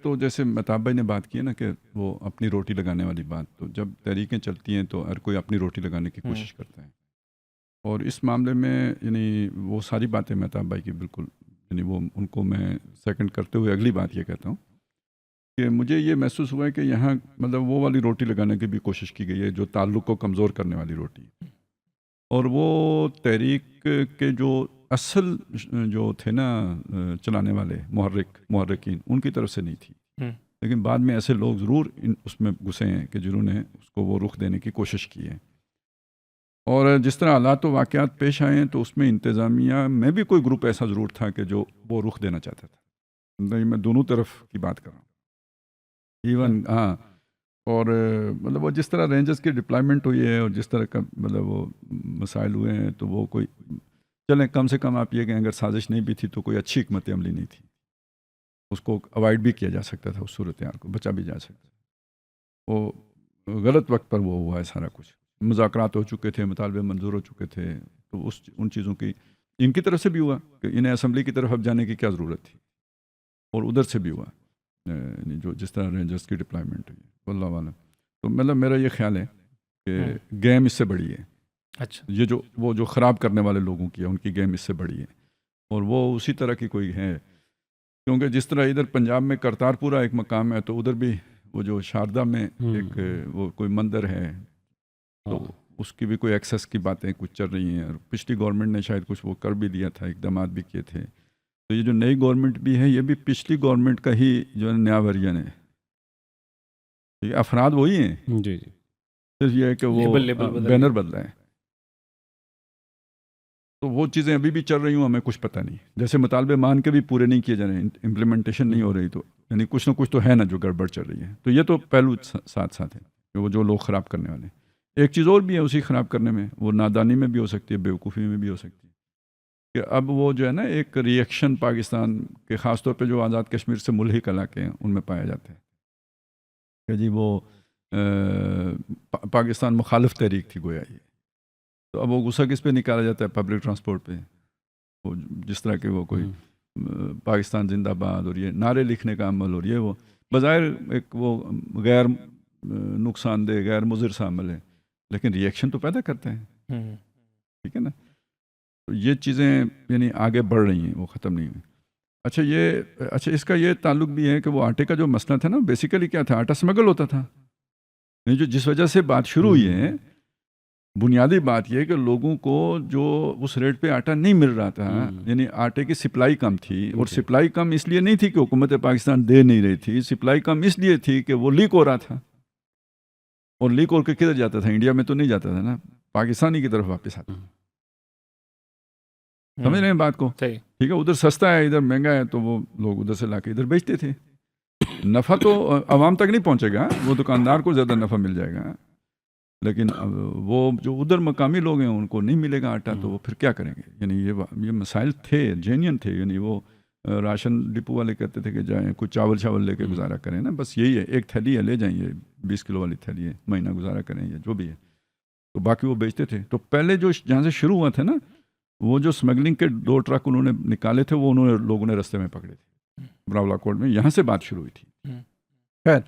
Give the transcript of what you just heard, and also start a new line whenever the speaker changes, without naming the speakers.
تو جیسے مہتاب بھائی نے بات کی ہے نا کہ وہ اپنی روٹی لگانے والی بات، تو جب تحریکیں چلتی ہیں تو ہر کوئی اپنی روٹی لگانے کی کوشش کرتا ہے، اور اس معاملے میں یعنی وہ ساری باتیں مہتاب بھائی کی بالکل، یعنی وہ ان کو میں سیکنڈ کرتے ہوئے اگلی بات یہ کہتا ہوں کہ مجھے یہ محسوس ہوا ہے کہ یہاں مطلب وہ والی روٹی لگانے کی بھی کوشش کی گئی ہے جو تعلق کو کمزور کرنے والی روٹی، اور وہ تحریک کے جو اصل جو تھے نا چلانے والے محرکین، ان کی طرف سے نہیں تھی، لیکن بعد میں ایسے لوگ ضرور اس میں گھسے ہیں کہ جنہوں نے اس کو وہ رخ دینے کی کوشش کی ہے، اور جس طرح حالات و واقعات پیش آئے ہیں تو اس میں انتظامیہ میں بھی کوئی گروپ ایسا ضرور تھا کہ جو وہ رخ دینا چاہتا تھا، میں دونوں طرف کی بات کر رہا ہوں ایون ہاں، اور مطلب وہ جس طرح رینجرز کی ڈپلائمنٹ ہوئی ہے اور جس طرح کا مطلب وہ مسائل ہوئے ہیں، تو وہ کوئی چلیں کم سے کم آپ یہ کہیں اگر سازش نہیں بھی تھی تو کوئی اچھی حکمت عملی نہیں تھی، اس کو اوائڈ بھی کیا جا سکتا تھا، اس صورتحال کو بچا بھی جا سکتا تھا، وہ غلط وقت پر وہ ہوا ہے سارا کچھ، مذاکرات ہو چکے تھے، مطالبے منظور ہو چکے تھے، تو ان چیزوں کی ان کی طرف سے بھی ہوا کہ انہیں اسمبلی کی طرف اب جانے کی کیا ضرورت تھی، اور ادھر سے بھی ہوا جو جس طرح رینجرز کی ڈپلائمنٹ ہوئی، واللہ عالم۔ تو مطلب میرا یہ خیال ہے کہ گیم اس سے بڑی ہے،
اچھا
یہ جو وہ جو خراب کرنے والے لوگوں کی ہے ان کی گیم اس سے بڑی ہے، اور وہ اسی طرح کی کوئی ہے، کیونکہ جس طرح ادھر پنجاب میں کرتارپورہ ایک مقام ہے، تو ادھر بھی وہ جو شاردا میں ایک وہ کوئی مندر ہے، تو اس کی بھی کوئی ایکسیس کی باتیں کچھ چل رہی ہیں، اور پچھلی گورنمنٹ نے شاید کچھ وہ کر بھی دیا تھا، اقدامات بھی کیے تھے، تو یہ جو نئی گورنمنٹ بھی ہے یہ بھی پچھلی گورنمنٹ کا ہی جو ہے نیا ورژن ہے، یہ افراد وہی ہیں،
جی جی،
صرف یہ ہے کہ وہ بینر بدلا ہے، تو وہ چیزیں ابھی بھی چل رہی ہوں، ہمیں کچھ پتہ نہیں، جیسے مطالبے مان کے بھی پورے نہیں کیے جا رہے ہیں، امپلیمنٹیشن نہیں ہو رہی، تو یعنی کچھ نہ کچھ تو ہے نا جو گڑبڑ چل رہی ہے، تو یہ تو پہلو ساتھ ساتھ ہے کہ وہ جو لوگ خراب کرنے والے ہیں۔ ایک چیز اور بھی ہے اسی خراب کرنے میں، وہ نادانی میں بھی ہو سکتی ہے، بیوقوفی میں بھی ہو سکتی ہے، کہ اب وہ جو ہے نا ایک ریئیکشن پاکستان کے خاص طور پہ جو آزاد کشمیر سے ملحق علاقے ہیں ان میں پایا جاتا ہے کہ جی وہ پاکستان مخالف تحریک تھی گویا یہ، تو اب وہ غصہ کس پہ نکالا جاتا ہے؟ پبلک ٹرانسپورٹ پہ، وہ جس طرح کہ وہ کوئی پاکستان زندہ باد اور یہ نعرے لکھنے کا عمل، اور یہ وہ بظاہر ایک وہ غیر نقصان دہ غیر مضر سا عمل ہے، لیکن ریئیکشن تو پیدا کرتے ہیں، ٹھیک ہے نا؟ تو یہ چیزیں یعنی آگے بڑھ رہی ہیں، وہ ختم نہیں ہوئی۔ اچھا اس کا یہ تعلق بھی ہے کہ وہ آٹے کا جو مسئلہ تھا نا، بیسیکلی کیا تھا؟ آٹا سمگل ہوتا تھا، جو جس وجہ سے بات شروع ہوئی ہے، بنیادی بات یہ کہ لوگوں کو جو اس ریٹ پہ آٹا نہیں مل رہا تھا، یعنی آٹے کی سپلائی کم تھی، اور سپلائی کم اس لیے نہیں تھی کہ حکومت پاکستان دے نہیں رہی تھی، سپلائی کم اس لیے تھی کہ وہ لیک ہو رہا تھا، اور لیک ہو کے کدھر جاتا تھا؟ انڈیا میں تو نہیں جاتا تھا نا، پاکستانی کی طرف واپس آتا، سمجھ رہے ہیں بات کو؟ ٹھیک ہے، ادھر سستا ہے ادھر مہنگا ہے، تو وہ لوگ ادھر سے لا کے ادھر بیچتے تھے، نفع تو عوام تک نہیں پہنچے گا، وہ دکاندار کو زیادہ نفع مل جائے گا، لیکن وہ جو ادھر مقامی لوگ ہیں ان کو نہیں ملے گا آٹا، تو وہ پھر کیا کریں گے؟ یعنی یہ مسائل تھے، جینین تھے، یعنی وہ راشن ڈپو والے کہتے تھے کہ جائیں کچھ چاول لے کے گزارا کریں نا، بس یہی ہے، ایک تھیلی ہے لے جائیں، یہ 20 کلو والی تھیلی ہے، مہینہ گزارا کریں، یہ جو بھی ہے، تو باقی وہ بیچتے تھے۔ تو پہلے جو جہاں سے شروع ہوا تھا نا، وہ جو اسمگلنگ کے 2 ٹرک انہوں نے نکالے تھے، وہ لوگوں نے رستے میں پکڑے تھے، براولا کوٹ میں، یہاں سے بات شروع ہوئی تھی۔ خیر،